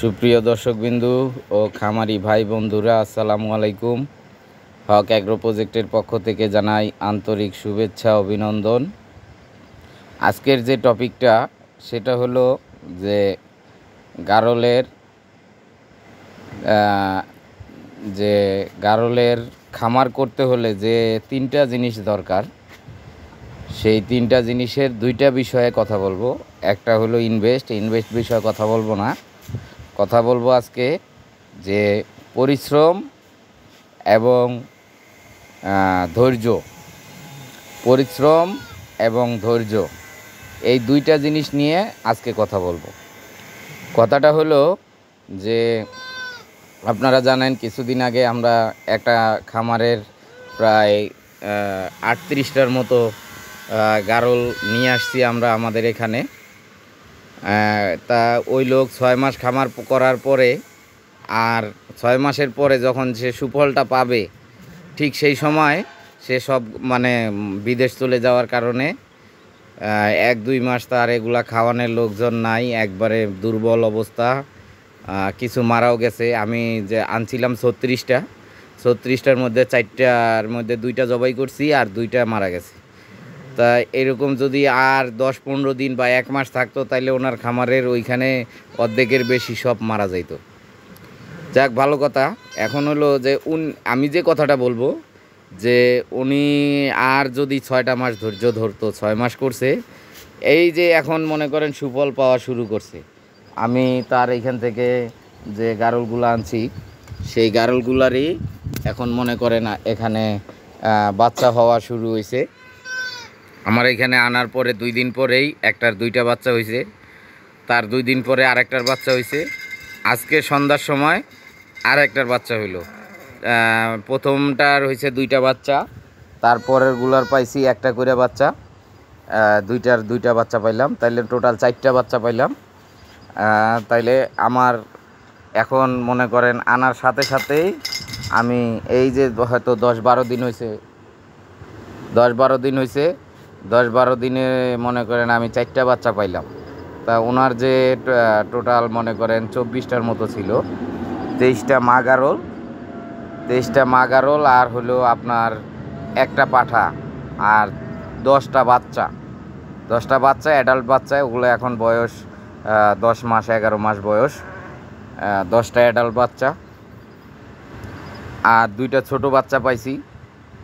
সুপ্রিয় দর্শকবিন্দু ও খামারি ভাই বন্ধুরা, আসসালামু আলাইকুম। হক অ্যাগ্রো প্রজেক্টের পক্ষ থেকে জানাই আন্তরিক শুভেচ্ছা অভিনন্দন। আজকের যে টপিকটা সেটা হলো যে গারলের খামার করতে হলে যে তিনটা জিনিস দরকার, সেই তিনটা জিনিসের দুইটা বিষয়ে কথা বলবো। একটা হলো ইনভেস্ট বিষয়ে কথা বলবো না, কথা বলবো আজকে যে পরিশ্রম এবং ধৈর্য। পরিশ্রম এবং ধৈর্য, এই দুইটা জিনিস নিয়ে আজকে কথা বলবো। কথাটা হলো যে আপনারা জানেন কিছুদিন আগে আমরা একটা খামারের প্রায় 38টার মতো গারল নিয়ে আসছি আমরা আমাদের এখানে। তা ওই লোক 6 মাস খামার করার পরে আর 6 মাসের পরে যখন সে সুফলটা পাবে, ঠিক সেই সময় সে সব বিদেশ চলে যাওয়ার কারণে 1-2 মাস তার এগুলা খাওয়ানোর লোকজন নাই, একবারে দুর্বল অবস্থা। কিছু মারাও গেছে। আমি যে আনছিলাম 36টার মধ্যে 4টার মধ্যে 2টা জবাই করছি আর 2টা মারা গেছে। তা এরকম যদি আর 10-15 দিন বা 1 মাস থাকতো তাইলে ওনার খামারের ওইখানে অর্ধেকের বেশি সব মারা যাইতো। যাক, ভালো কথা। এখন হলো যে আমি যে কথাটা বলবো যে উনি আর যদি 6টা মাস ধৈর্য ধরতো, 6 মাস করছে, এই যে এখন মনে করেন সুফল পাওয়া শুরু করছে। আমি তার এইখান থেকে যে গারলগুলো আনছি সেই গারলগুলারই এখন মনে করেন এখানে বাচ্চা হওয়া শুরু হয়েছে। আমার এখানে আনার পরে 2 দিন পরেই একটার 2টা বাচ্চা হয়েছে, তার 2 দিন পরে আরেকটার বাচ্চা হয়েছে, আজকে সন্ধ্যার সময় আর একটার বাচ্চা হইলো। প্রথমটার হয়েছে 2টা বাচ্চা, তারপরের গুলার পাইছি একটা করে বাচ্চা, 2টার 2টা বাচ্চা পাইলাম, তাইলে টোটাল 4টা বাচ্চা পাইলাম। তাইলে আমার এখন মনে করেন আনার সাথে সাথেই আমি এই যে হয়তো 10-12 দিন হয়েছে, 10-12 দিনে মনে করেন আমি 4টা বাচ্চা পাইলাম। তা ওনার যে টোটাল মনে করেন 24টার মতো ছিল, 23টা মা গারল আর হলো আপনার একটা পাঠা আর 10টা বাচ্চা অ্যাডাল্ট বাচ্চা। ওগুলো এখন বয়স 10 মাস 11 মাস বয়স, 10টা অ্যাডাল্ট বাচ্চা আর 2টা ছোট বাচ্চা পাইছি।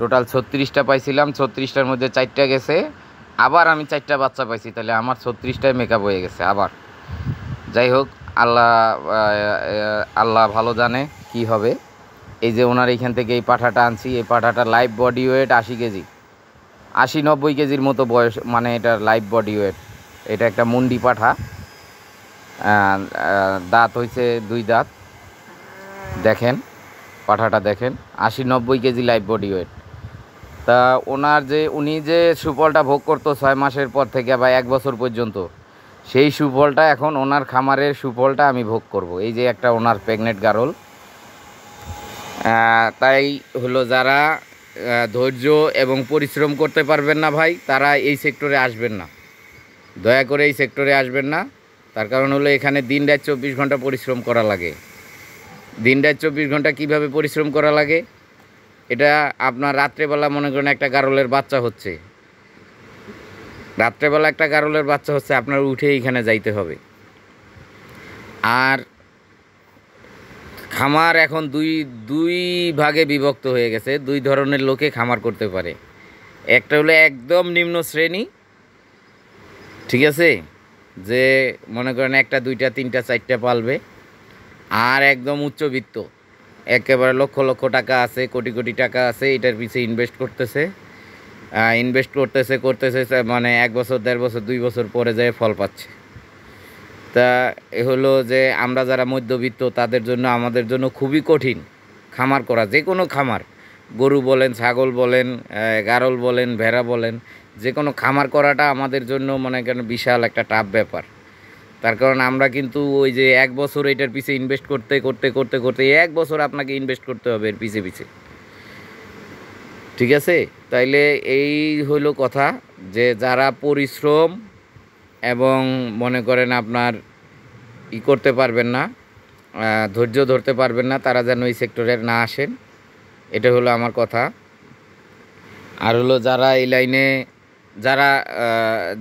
টোটাল 36টা পাইছিলাম, 36টার মধ্যে 4টা গেছে, আবার আমি 4টা বাচ্চা পাইছি, তাহলে আমার 36টায় মেকআপ হয়ে গেছে আবার। যাই হোক, আল্লাহ ভালো জানে কি হবে। এই যে ওনার এইখান থেকে এই পাঠাটা আনছি, এই পাঠাটা লাইভ বডি ওয়েট 80 কেজি, 80-90 কেজির মতো বয়স, এটার লাইভ বডি ওয়েট। এটা একটা মুন্ডি পাঠা, দাঁত হয়েছে 2 দাঁত। দেখেন পাঠাটা দেখেন, 80-90 কেজি লাইভ বডি ওয়েট। তা উনি যে সুফলটা ভোগ করতো 6 মাসের পর থেকে বা 1 বছর পর্যন্ত, সেই সুফলটা এখন ওনার খামারের সুফলটা আমি ভোগ করব। এই যে একটা ওনার প্রেগনেন্ট গারল। তাই হলো যারা ধৈর্য এবং পরিশ্রম করতে পারবেন না ভাই, তারা এই সেক্টরে আসবেন না, দয়া করে এই সেক্টরে আসবেন না। তার কারণ হলো এখানে দিন-রাত 24 ঘন্টা পরিশ্রম করা লাগে। দিন-রাত 24 ঘন্টা কীভাবে পরিশ্রম করা লাগে, এটা আপনার রাত্রেবেলা মনে করেন একটা গারলের বাচ্চা হচ্ছে, আপনার উঠে এইখানে যাইতে হবে। আর খামার এখন দুই ভাগে বিভক্ত হয়ে গেছে। 2 ধরনের লোকে খামার করতে পারে। একটা হলো একদম নিম্ন শ্রেণী, ঠিক আছে, যে মনে করেন 1টা 2টা 3টা 4টা পালবে। আর একদম উচ্চবিত্ত, একেবারে লক্ষ লক্ষ টাকা আছে, কোটি কোটি টাকা আছে, এটার পিছিয়ে ইনভেস্ট করতেছে 1 বছর 1.5 বছর 2 বছর পরে যায় ফল পাচ্ছে। তা এ হলো যে আমরা যারা মধ্যবিত্ত তাদের জন্য, আমাদের জন্য খুবই কঠিন খামার করা। যে কোনো খামার, গরু বলেন, ছাগল বলেন, গারল বলেন, ভেড়া বলেন, যে কোনো খামার করাটা আমাদের জন্য মনে করেন বিশাল একটা টাফ ব্যাপার। তার কারণ আমরা কিন্তু ওই যে 1 বছর এটার পিছে ইনভেস্ট করতে 1 বছর আপনাকে ইনভেস্ট করতে হবে এর পিছে, ঠিক আছে। তাইলে এই হইল কথা যে যারা পরিশ্রম এবং মনে করেন আপনার করতে পারবেন না, ধৈর্য ধরতে পারবেন না তারা যেন এই সেক্টরের না আসেন, এটা হলো আমার কথা। আর হলো যারা এই লাইনে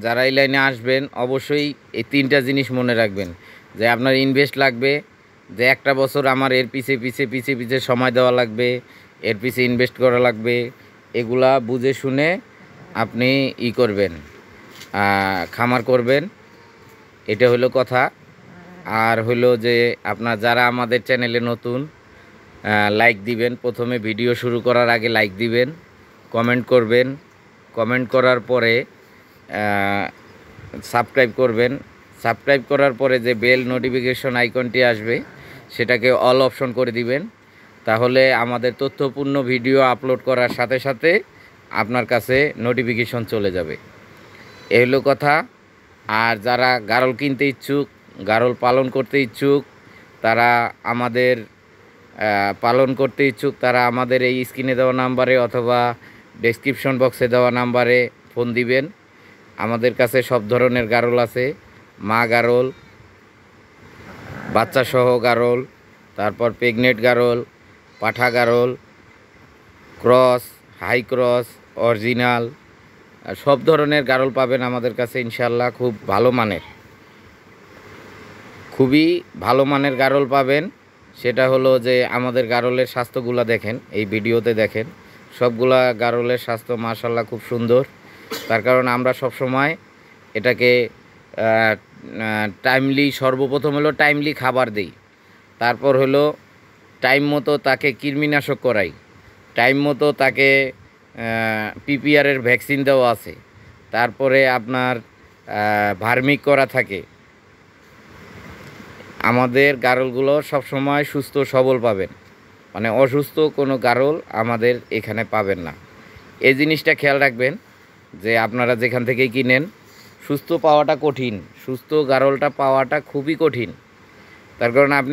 যারা এই লাইনে আসবেন অবশ্যই এই 3টা জিনিস মনে রাখবেন, যে আপনার ইনভেস্ট লাগবে, যে একটা বছর আমার এর পিছে সময় দেওয়া লাগবে, এর পিছে ইনভেস্ট করা লাগবে, এগুলা বুঝে শুনে আপনি করবেন, খামার করবেন, এটা হলো কথা। আর হলো যে আপনার যারা আমাদের চ্যানেলে নতুন, লাইক দিবেন, প্রথমে ভিডিও শুরু করার আগে লাইক দিবেন, কমেন্ট করবেন, কমেন্ট করার পরে সাবস্ক্রাইব করবেন, সাবস্ক্রাইব করার পরে যে বেল নোটিফিকেশন আইকনটি আসবে সেটাকে অল অপশন করে দিবেন, তাহলে আমাদের তথ্যপূর্ণ ভিডিও আপলোড করার সাথে সাথে আপনার কাছে নোটিফিকেশন চলে যাবে, এই হলো কথা। আর যারা গারল কিনতে ইচ্ছুক, গারল পালন করতে ইচ্ছুক, তারা আমাদের তারা আমাদের এই স্ক্রিনে দেওয়া নাম্বারে অথবা ডেসক্রিপশন বক্সে দেওয়া নাম্বারে ফোন দিবেন। আমাদের কাছে সব ধরনের গারল আছে, মা গারল, বাচ্চা সহ গারল, তারপর প্রেগনেন্ট গারল, পাঠা গারল, ক্রস, হাই ক্রস, অরিজিনাল, সব ধরনের গারল পাবেন আমাদের কাছে ইনশাল্লাহ। খুব ভালো মানের, খুবই ভালো মানের গারল পাবেন। সেটা হলো যে আমাদের গারলের স্বাস্থ্যগুলা দেখেন, এই ভিডিওতে দেখেন, সবগুলা গারলের স্বাস্থ্য মাশাল্লাহ খুব সুন্দর। তার কারণ আমরা সব সময় এটাকে টাইমলি, সর্বপ্রথম হলো টাইমলি খাবার দেই, তারপর হলো টাইম মতো তাকে কৃমিনাশক করাই, টাইম মতো তাকে পিপিআরের ভ্যাকসিন দেওয়া আছে, তারপরে আপনার ভার্মিক করা থাকে। আমাদের গারলগুলো সবসময় সুস্থ সবল পাবেন, মানে অসুস্থ কোনো গারল আমাদের এখানে পাবেন না। এই জিনিসটা খেয়াল রাখবেন যে আপনারা যেখান থেকেই কিনেন, সুস্থ পাওয়াটা কঠিন, সুস্থ গারলটা পাওয়াটা খুবই কঠিন। তার কারণ আপনি